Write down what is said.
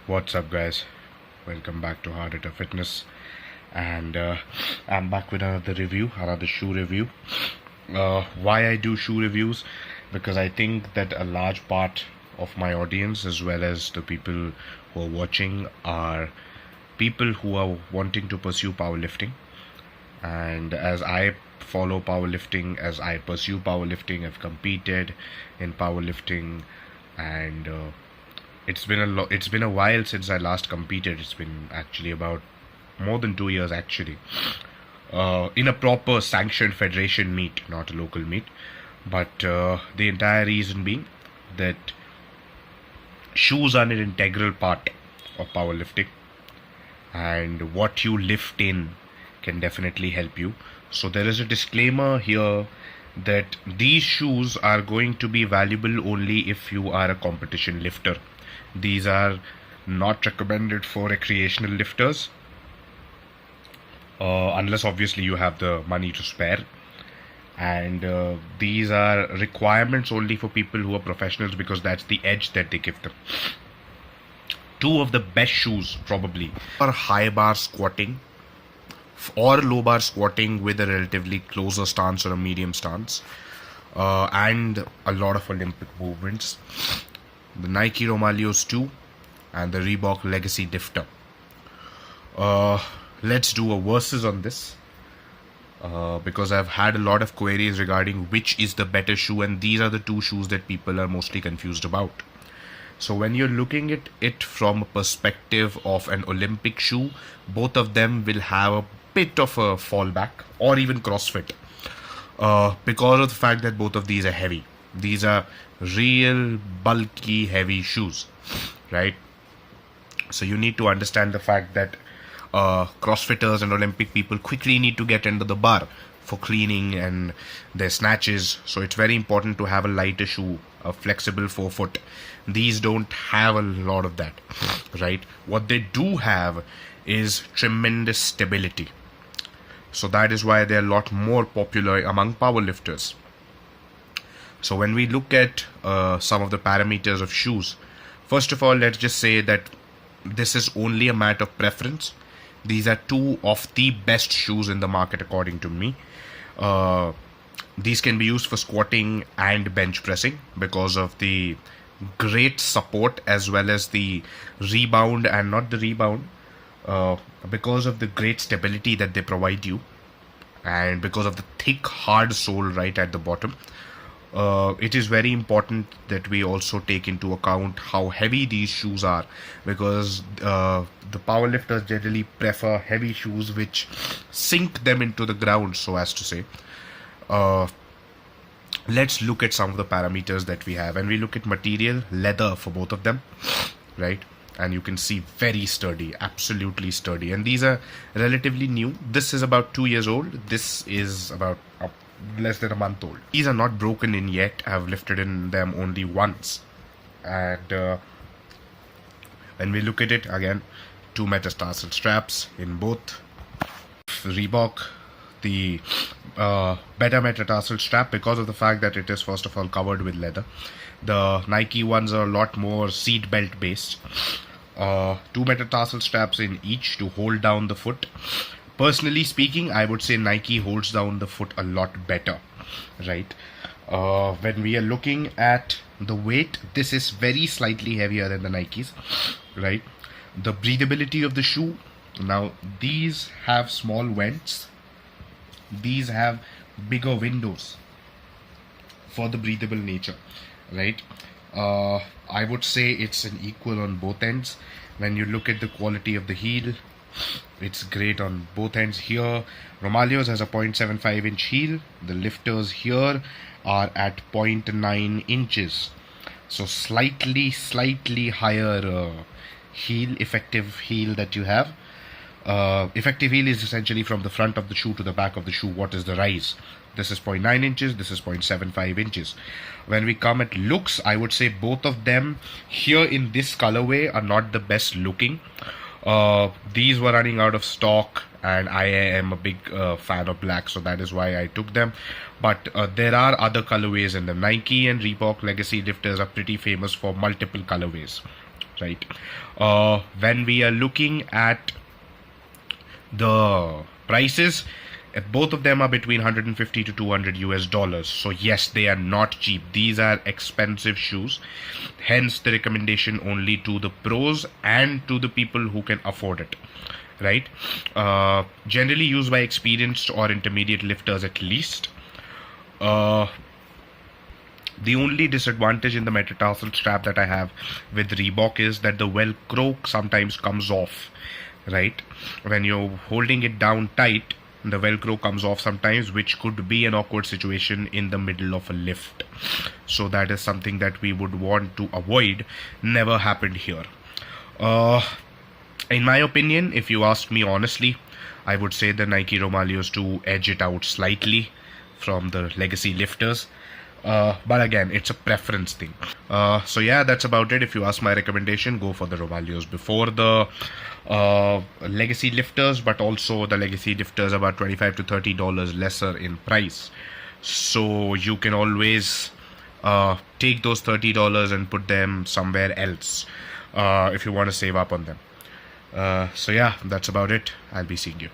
What's up, guys? Welcome back to Hard Hitter Fitness, and I'm back with another shoe review. Why I do shoe reviews? Because I think that a large part of my audience, as well as the people who are watching, are people who are wanting to pursue powerlifting. And as I follow powerlifting, as I pursue powerlifting, I've competed in powerlifting, and it's been a while since I last competed. It's been actually about more than 2 years actually, in a proper sanctioned federation meet, not a local meet. But the entire reason being that shoes are an integral part of powerlifting, and what you lift in can definitely help you. So there is a disclaimer here that these shoes are going to be valuable only if you are a competition lifter. These are not recommended for recreational lifters, unless obviously you have the money to spare. And these are requirements only for people who are professionals, because that's the edge that they give them. Two of the best shoes probably are high bar squatting or low bar squatting with a relatively closer stance or a medium stance, and a lot of Olympic movements: the Nike Romaleos 2 and the Reebok Legacy Lifter. Let's do a versus on this, because I've had a lot of queries regarding which is the better shoe, and these are the two shoes that people are mostly confused about. So when you're looking at it from a perspective of an Olympic shoe, both of them will have a bit of a fallback, or even CrossFit, because of the fact that both of these are heavy. These are real bulky heavy shoes, right? So you need to understand the fact that CrossFitters and Olympic people quickly need to get into the bar for cleaning and their snatches. So it's very important to have a lighter shoe, a flexible forefoot. These don't have a lot of that, right? What they do have is tremendous stability. So that is why they're a lot more popular among powerlifters. So when we look at some of the parameters of shoes, first of all, let's just say that this is only a matter of preference. These are two of the best shoes in the market according to me. These can be used for squatting and bench pressing because of the great support, as well as the rebound, and not the rebound, because of the great stability that they provide you, and because of the thick hard sole right at the bottom. It is very important that we also take into account how heavy these shoes are, because the powerlifters generally prefer heavy shoes which sink them into the ground, so as to say. Let's look at some of the parameters that we have. And we look at material, leather for both of them, right? And you can see very sturdy, absolutely sturdy. And these are relatively new. This is about 2 years old. This is about less than a month old. These are not broken in yet. I've lifted in them only once. And when we look at it again, 2 metatarsal straps in both. Reebok, the better metatarsal strap, because of the fact that it is first of all covered with leather. The Nike ones are a lot more seat belt based. 2 metatarsal straps in each to hold down the foot. Personally speaking, I would say Nike holds down the foot a lot better, right? When we are looking at the weight, this is very slightly heavier than the Nikes, right? The breathability of the shoe, now these have small vents, these have bigger windows for the breathable nature, right? I would say it's an equal on both ends. When you look at the quality of the heel, it's great on both ends. Here Romaleos has a 0.75 inch heel. The lifters here are at 0.9 inches, so slightly higher heel, effective heel that you have. Effective heel is essentially from the front of the shoe to the back of the shoe. What is the rise? This is 0.9 inches, this is 0.75 inches. When we come at looks, I would say both of them here in this colorway are not the best looking. These were running out of stock, and I am a big fan of black, so that is why I took them. But there are other colorways in them. Nike and Reebok legacy lifters are pretty famous for multiple colorways, right? When we are looking at the prices, both of them are between 150 to 200 US dollars. So yes, they are not cheap. These are expensive shoes. Hence the recommendation only to the pros and to the people who can afford it, right? Generally used by experienced or intermediate lifters at least. The only disadvantage in the metatarsal strap that I have with Reebok is that the Velcro sometimes comes off, right? When you're holding it down tight, the Velcro comes off sometimes, which could be an awkward situation in the middle of a lift. So that is something that we would want to avoid. Never happened here. In my opinion, if you ask me honestly, I would say the Nike Romaleos to edge it out slightly from the legacy lifters. But again, it's a preference thing. So yeah, that's about it. If you ask my recommendation, go for the Romaleos before the legacy lifters, but also the legacy lifters about $25 to $30 lesser in price. So you can always take those $30 and put them somewhere else if you want to save up on them. So yeah, that's about it. I'll be seeing you.